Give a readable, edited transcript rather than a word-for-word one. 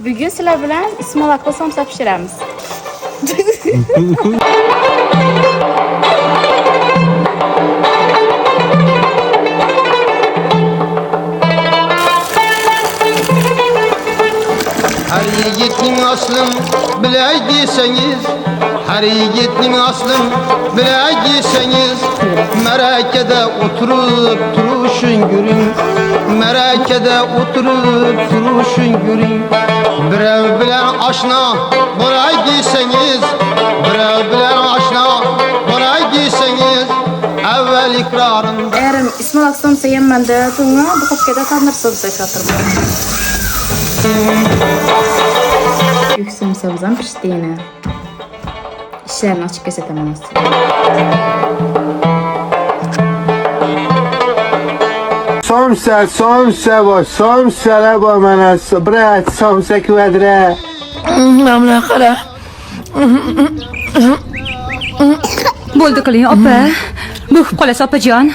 Bugun sizlar bilan ismaloqli somsa pishiramiz. Her yiğitin aslın bileydiyseniz, her yiğitin aslın bileydiyseniz, merakede oturup duruşun gülün, merakede oturup duruşun gülün. Birev bilen aşna bolaydiyseniz, birev bilen aşna bolaydiyseniz, evvel ikrarın. Eğer ismaloq somsa yemmanda sonra bu kopkada tandır somsa katırmam. Yük somsamızdan piştiğini. İşlerini açık kesetememiz. Somsa var, somsalar var mana, brat, somsa kvedre. Namna qara. Bo'ldi qiling opa. Bu qolasiz opajon.